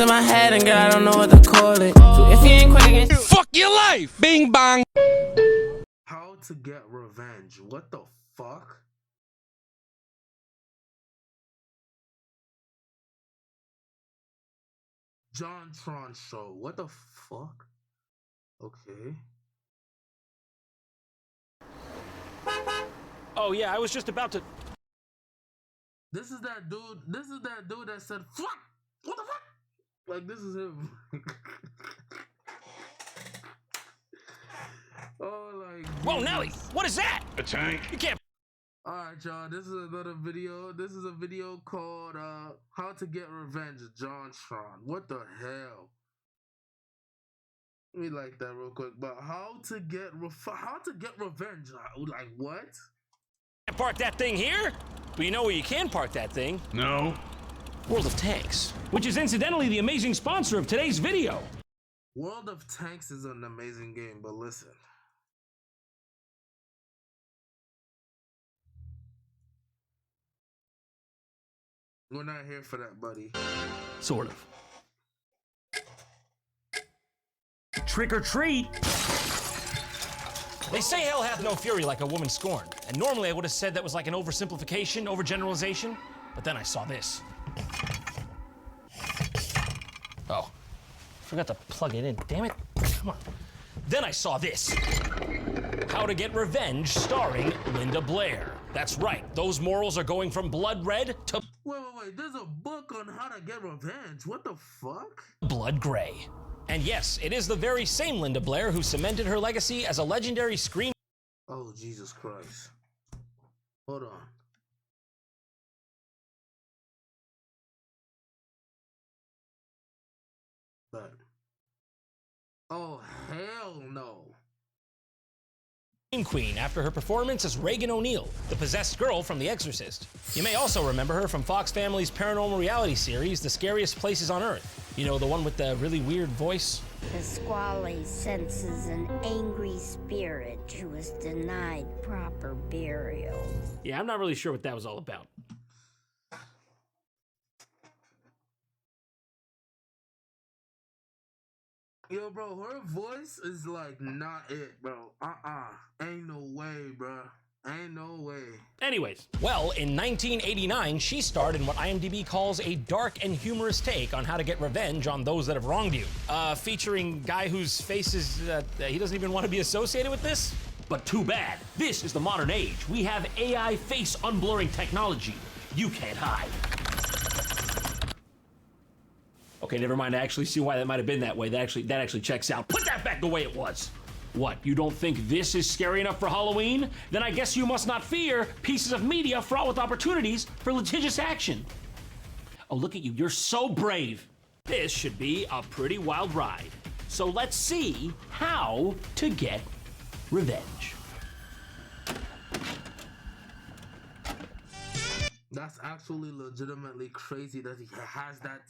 in my head, and girl, I don't know what to call it. So if you ain't quick again, fuck your life! Bing bong! How to get revenge? What the fuck? John Tron show. What the fuck? Okay. Oh yeah, I was just about to. This is that dude. This is that dude that said fuck. What the fuck? Like this is him. Oh, like. Whoa, Nelly! What is that? A tank. You can't. All right, y'all. This is another video. This is a video called "How to Get Revenge." John Tron. What the hell? Let me like that real quick. But how to get revenge? Like what? Park that thing here? But you know where you can park that thing? No. World of Tanks, which is incidentally the amazing sponsor of today's video. World of Tanks is an amazing game, but listen. We're not here for that, buddy. Sort of. Trick or treat! They say hell hath no fury like a woman scorned. And normally I would have said that was like an oversimplification, overgeneralization. But then I saw this. Oh, forgot to plug it in. Damn it. Come on. Then I saw this. How to Get Revenge starring Linda Blair. That's right. Those morals are going from blood red to... Wait. There's a book on how to get revenge. What the fuck? Blood gray. And yes, it is the very same Linda Blair who cemented her legacy as a legendary scream. Oh, Jesus Christ. Hold on. But. Oh, hell no. Queen after her performance as Reagan O'Neill, the possessed girl from The Exorcist. You may also remember her from Fox Family's paranormal reality series, The Scariest Places on Earth. You know, the one with the really weird voice? Pasquale senses an angry spirit who was denied proper burial. Yeah, I'm not really sure what that was all about. Yo, bro, her voice is like not it, bro. Ain't no way, bro. Ain't no way. Anyways, well, in 1989, she starred in what IMDb calls a dark and humorous take on how to get revenge on those that have wronged you. Featuring guy whose face is, he doesn't even want to be associated with this? But too bad. This is the modern age. We have AI face unblurring technology. You can't hide. Okay, never mind. I actually see why that might have been that way. That actually checks out. Put that back the way it was. What, you don't think this is scary enough for Halloween? Then I guess you must not fear pieces of media fraught with opportunities for litigious action. Oh, look at you. You're so brave. This should be a pretty wild ride. So let's see how to get revenge. That's actually legitimately crazy that he has that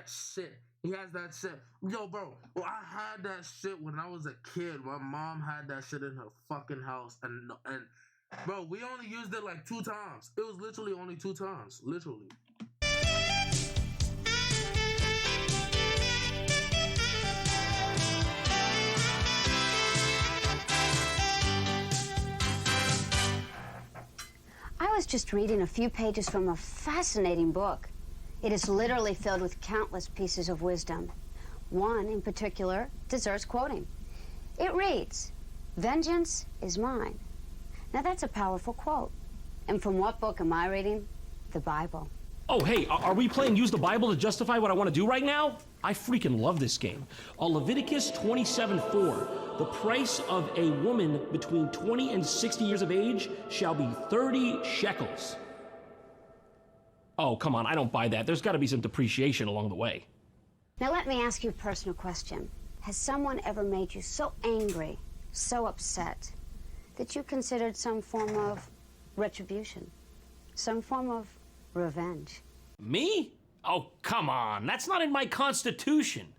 shit. He has that shit. Yo, bro, well, I had that shit when I was a kid. My mom had that shit in her fucking house. And bro, we only used it like 2 times. It was literally only 2 times. Literally. I was just reading a few pages from a fascinating book. It is literally filled with countless pieces of wisdom. One in particular deserves quoting. It reads, "Vengeance is mine." Now that's a powerful quote. And from what book am I reading? The Bible. Oh, hey, are we playing Use the Bible to justify what I want to do right now? I freaking love this game. Leviticus 27:4. The price of a woman between 20 and 60 years of age shall be 30 shekels. Oh, come on, I don't buy that. There's got to be some depreciation along the way. Now let me ask you a personal question. Has someone ever made you so angry, so upset, that you considered some form of retribution? Some form of revenge? Me? Oh, come on. That's not in my constitution.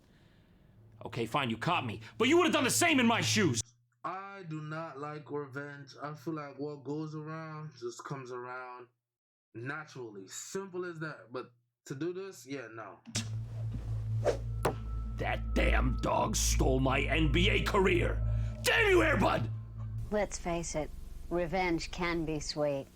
Okay, fine, you caught me. But you would have done the same in my shoes. I do not like revenge. I feel like what goes around just comes around naturally. Simple as that. But to do this, yeah, no. That damn dog stole my NBA career. Damn you, Airbud! Let's face it, revenge can be sweet.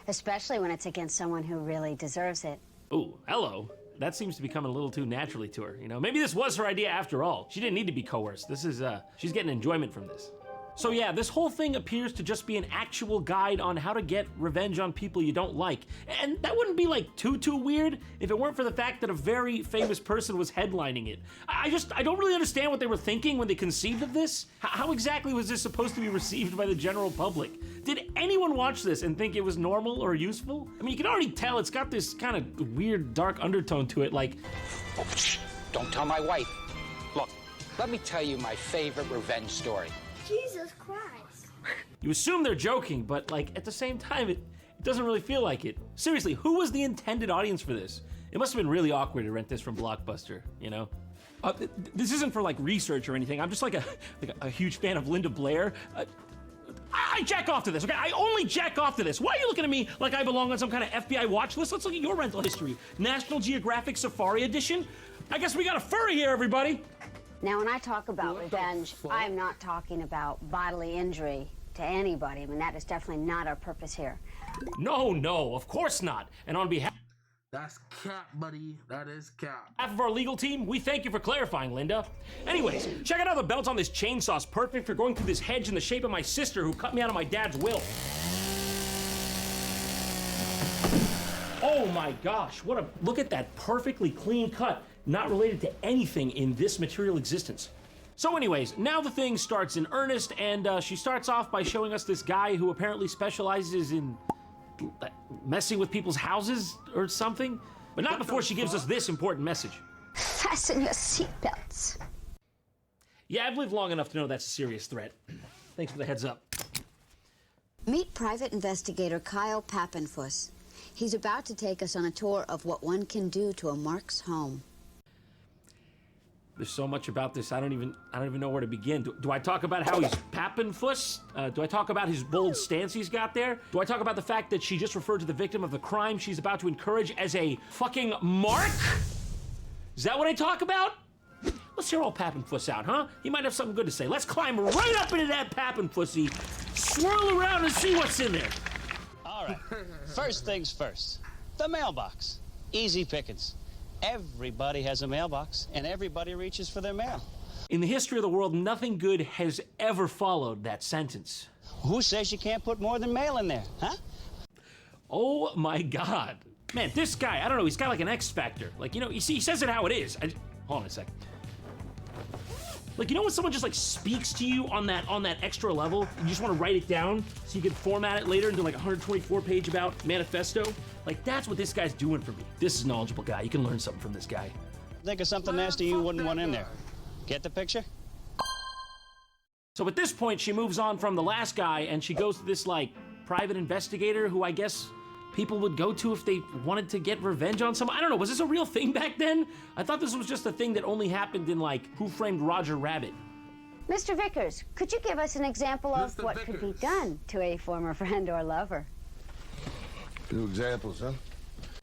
Especially when it's against someone who really deserves it. Ooh, hello. That seems to be coming a little too naturally to her, you know? Maybe this was her idea after all. She didn't need to be coerced. This is, she's getting enjoyment from this. So yeah, this whole thing appears to just be an actual guide on how to get revenge on people you don't like. And that wouldn't be like too weird if it weren't for the fact that a very famous person was headlining it. I don't really understand what they were thinking when they conceived of this. How exactly was this supposed to be received by the general public? Did anyone watch this and think it was normal or useful? I mean, you can already tell it's got this kind of weird dark undertone to it, like, Oh, shh, don't tell my wife. Look, let me tell you my favorite revenge story. Jesus Christ. you assume they're joking, but like at the same time, it doesn't really feel like it. Seriously, who was the intended audience for this? It must have been really awkward to rent this from Blockbuster, you know? This isn't for like research or anything. I'm just like a huge fan of Linda Blair. I jack off to this, okay? I only jack off to this. Why are you looking at me like I belong on some kind of FBI watch list? Let's look at your rental history. National Geographic Safari Edition? I guess we got a furry here, everybody. Now, when I talk about revenge, I'm not talking about bodily injury to anybody. I mean, that is definitely not our purpose here. No, of course not. And on behalf That's cap, buddy. That is cap. of our legal team, we thank you for clarifying, Linda. Anyways, check out how the belt on this chainsaw's perfect for going through this hedge in the shape of my sister who cut me out of my dad's will. Oh my gosh, look at that perfectly clean cut, not related to anything in this material existence. So anyways, now the thing starts in earnest, and she starts off by showing us this guy who apparently specializes in messing with people's houses or something, but not before she gives us this important message. Fasten your seatbelts. Yeah, I've lived long enough to know that's a serious threat. Thanks for the heads up. Meet private investigator Kyle Pappenfuss. He's about to take us on a tour of what one can do to a Mark's home. There's so much about this, I don't even know where to begin. Do I talk about how he's Pappenfuss? Do I talk about his bold stance he's got there? Do I talk about the fact that she just referred to the victim of the crime she's about to encourage as a fucking Mark? Is that what I talk about? Let's hear old Pappenfuss out, huh? He might have something good to say. Let's climb right up into that Pappenfussy, swirl around and see what's in there. All right, first things first. The mailbox. Easy pickings. Everybody has a mailbox, and everybody reaches for their mail. In the history of the world, nothing good has ever followed that sentence. Who says you can't put more than mail in there, huh? Oh my God. Man, this guy, I don't know, he's got like an X factor. Like, you know, he says it how it is. Hold on a second. Like, you know when someone just like speaks to you on that extra level, you just want to write it down so you can format it later into like a 124-page about manifesto? Like, that's what this guy's doing for me. This is a knowledgeable guy. You can learn something from this guy. Think of something nasty you wouldn't want in there. Get the picture? So at this point, she moves on from the last guy and she goes to this like private investigator who I guess people would go to if they wanted to get revenge on someone. I don't know, was this a real thing back then? I thought this was just a thing that only happened in like Who Framed Roger Rabbit. Mr. Vickers, could you give us an example of what could be done to a former friend or lover? Two examples, huh?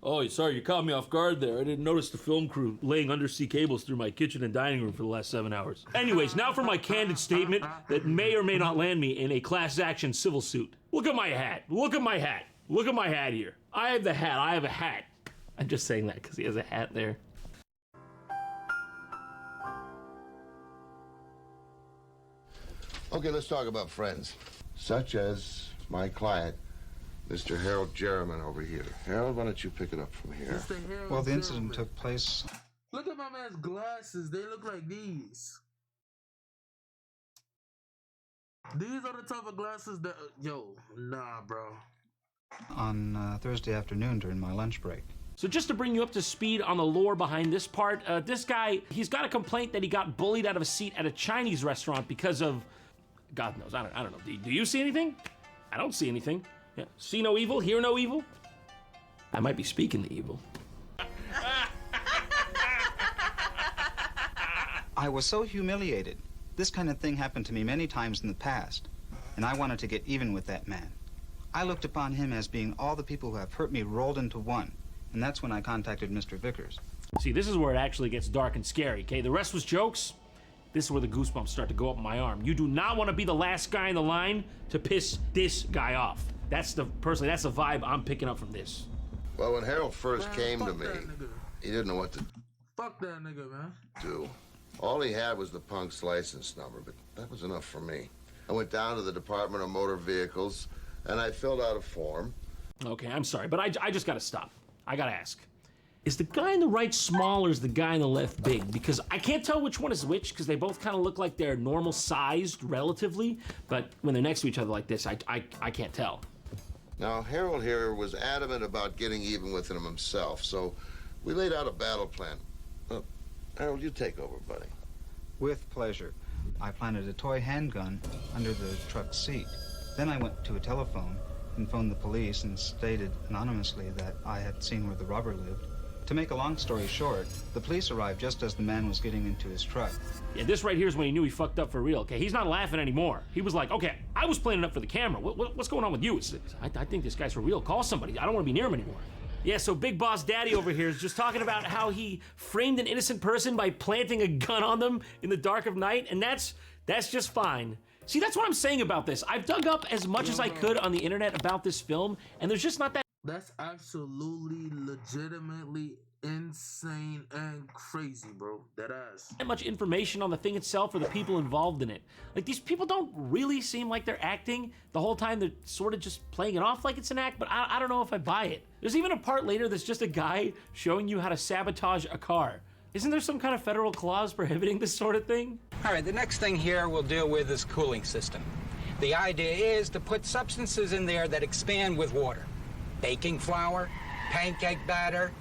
Oh, sorry, you caught me off guard there. I didn't notice the film crew laying undersea cables through my kitchen and dining room for the last 7 hours. Anyways, now for my candid statement that may or may not land me in a class action civil suit. Look at my hat. Look at my hat. Look at my hat here. I have the hat. I have a hat. I'm just saying that because he has a hat there. Okay, let's talk about friends. Such as my client, Mr. Harold Jerriman over here. Harold, why don't you pick it up from here? Mr. Harold Well, the incident Jerriman. took place. Look at my man's glasses. They look like these. These are the type of glasses that... yo, nah, bro. On Thursday afternoon during my lunch break. So just to bring you up to speed on the lore behind this part, this guy, he's got a complaint that he got bullied out of a seat at a Chinese restaurant because of... God knows, I don't know. Do you see anything? I don't see anything. Yeah. See no evil, hear no evil? I might be speaking the evil. I was so humiliated. This kind of thing happened to me many times in the past, and I wanted to get even with that man. I looked upon him as being all the people who have hurt me rolled into one, and that's when I contacted Mr. Vickers. See, this is where it actually gets dark and scary, okay? The rest was jokes. This is where the goosebumps start to go up my arm. You do not want to be the last guy in the line to piss this guy off. Personally, that's the vibe I'm picking up from this. Well, when Harold first came to me, he didn't know what to Fuck that nigga, man. do. All he had was the punk's license number, but that was enough for me. I went down to the Department of Motor Vehicles, and I filled out a form. Okay, I'm sorry, but I just gotta stop. I gotta ask. Is the guy on the right small or is the guy on the left big? Because I can't tell which one is which because they both kind of look like they're normal sized relatively, but when they're next to each other like this, I can't tell. Now, Harold here was adamant about getting even with him himself, so we laid out a battle plan. Harold, you take over, buddy. With pleasure. I planted a toy handgun under the truck's seat. Then I went to a telephone and phoned the police and stated anonymously that I had seen where the robber lived. To make a long story short, the police arrived just as the man was getting into his truck. Yeah, this right here is when he knew he fucked up for real, okay? He's not laughing anymore. He was like, okay, I was playing it up for the camera. What's going on with you? I think this guy's for real. Call somebody. I don't want to be near him anymore. Yeah, so Big Boss Daddy over here is just talking about how he framed an innocent person by planting a gun on them in the dark of night, and that's just fine. See, that's what I'm saying about this. I've dug up as much as I could on the internet about this film, and there's just not that. That's absolutely, legitimately insane and crazy, bro. That ass. That much information on the thing itself or the people involved in it. Like, these people don't really seem like they're acting. The whole time they're sort of just playing it off like it's an act, but I don't know if I buy it. There's even a part later that's just a guy showing you how to sabotage a car. Isn't there some kind of federal clause prohibiting this sort of thing? All right, the next thing here we'll deal with is cooling system. The idea is to put substances in there that expand with water. Baking flour, pancake batter,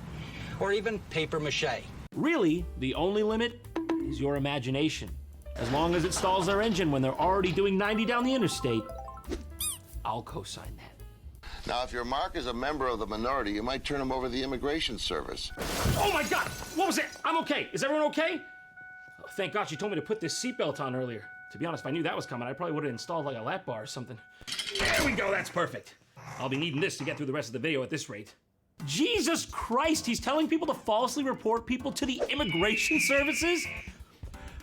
or even paper mache. Really, the only limit is your imagination. As long as it stalls their engine when they're already doing 90 down the interstate, I'll co-sign that. Now, if your mark is a member of the minority, you might turn him over to the Immigration Service. Oh my God! What was that? I'm okay. Is everyone okay? Oh, thank God she told me to put this seatbelt on earlier. To be honest, if I knew that was coming, I probably would have installed like a lap bar or something. There we go, that's perfect. I'll be needing this to get through the rest of the video at this rate. Jesus Christ, he's telling people to falsely report people to the immigration services?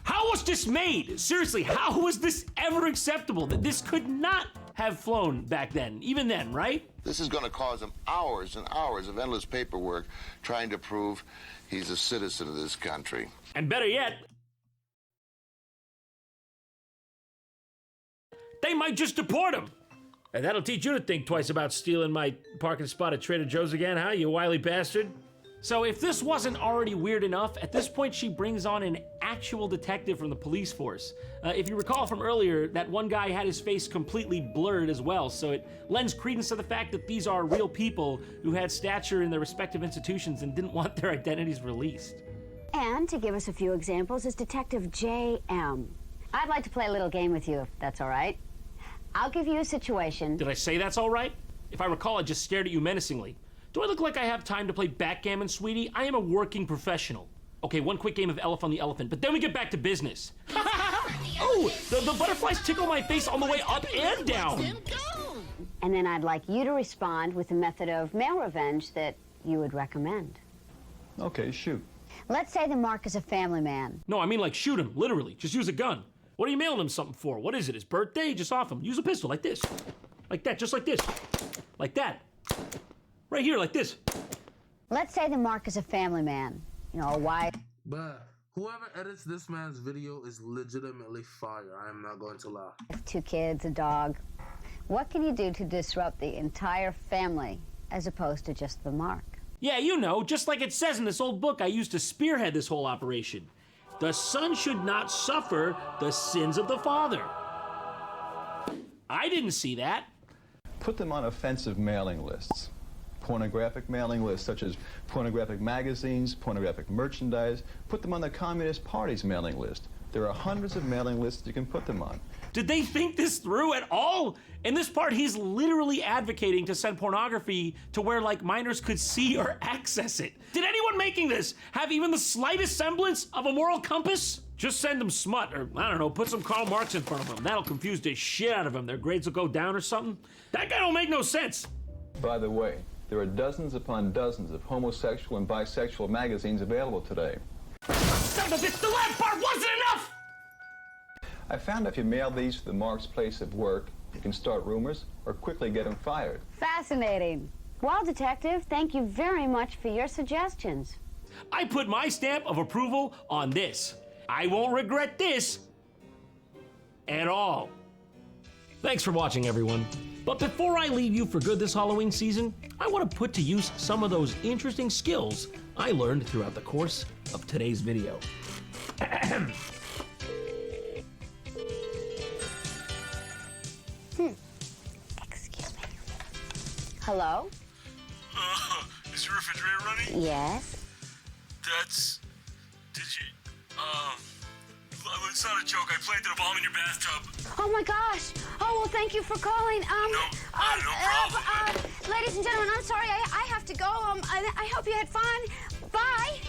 How was this made? Seriously, how was this ever acceptable? That this could not have flown back then, even then, right? This is going to cause him hours and hours of endless paperwork trying to prove he's a citizen of this country. And better yet, they might just deport him. And that'll teach you to think twice about stealing my parking spot at Trader Joe's again, huh, you wily bastard? So if this wasn't already weird enough, at this point she brings on an actual detective from the police force. If you recall from earlier, that one guy had his face completely blurred as well, so it lends credence to the fact that these are real people who had stature in their respective institutions and didn't want their identities released. And to give us a few examples is Detective J.M. I'd like to play a little game with you, if that's all right. I'll give you a situation. Did I say that's all right? If I recall, I just stared at you menacingly. Do I look like I have time to play backgammon, sweetie? I am a working professional. Okay, one quick game of Elephant on the Elephant, but then we get back to business. Oh, the butterflies tickle my face on the way up and down. And then I'd like you to respond with a method of male revenge that you would recommend. Okay, shoot. Let's say the mark is a family man. No, I mean like shoot him, literally. Just use a gun. What are you mailing him something for? What is it, his birthday? Just off him. Use a pistol like this. Like that, just like this. Like that. Right here, like this. Let's say the mark is a family man. You know, a wife. But whoever edits this man's video is legitimately fire. I am not going to lie. 2 kids, a dog. What can you do to disrupt the entire family as opposed to just the mark? Yeah, you know, just like it says in this old book I used to spearhead this whole operation. The son should not suffer the sins of the father. I didn't see that. Put them on offensive mailing lists. Pornographic mailing lists such as pornographic magazines, pornographic merchandise. Put them on the Communist Party's mailing list. There are hundreds of mailing lists you can put them on. Did they think this through at all? In this part, he's literally advocating to send pornography to where, like, minors could see or access it. Did anyone making this have even the slightest semblance of a moral compass? Just send them smut, or, I don't know, put some Karl Marx in front of them. That'll confuse the shit out of them. Their grades will go down or something. That guy don't make no sense. By the way, There are dozens upon dozens of homosexual and bisexual magazines available today. Son of a bitch, the last part wasn't enough! I found if you mail these to the mark's place of work, you can start rumors or quickly get them fired. Fascinating. Well, Detective, thank you very much for your suggestions. I put my stamp of approval on this. I won't regret this at all. Thanks for watching, everyone. But before I leave you for good this Halloween season, I want to put to use some of those interesting skills I learned throughout the course of today's video. Excuse me. Hello? Is your refrigerator running? Yes. Did you, it's not a joke. I planted a bomb in your bathtub. Oh my gosh. Oh, well, thank you for calling. No problem. Ladies and gentlemen, I'm sorry. I have to go. I hope you had fun. Bye.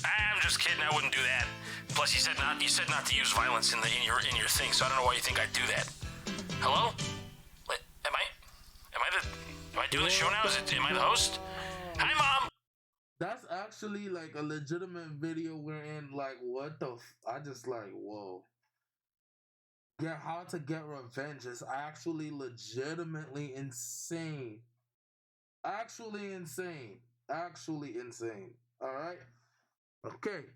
I'm just kidding. I wouldn't do that. Plus, you said not to use violence in your thing, so I don't know why you think I'd do that. Hello? Wait, am I doing the show now? Am I the host? Hi, Mom. That's actually like a legitimate video wherein like what the I just like whoa. Yeah, how to get revenge is actually legitimately insane. Actually insane. Actually insane. All right. Okay.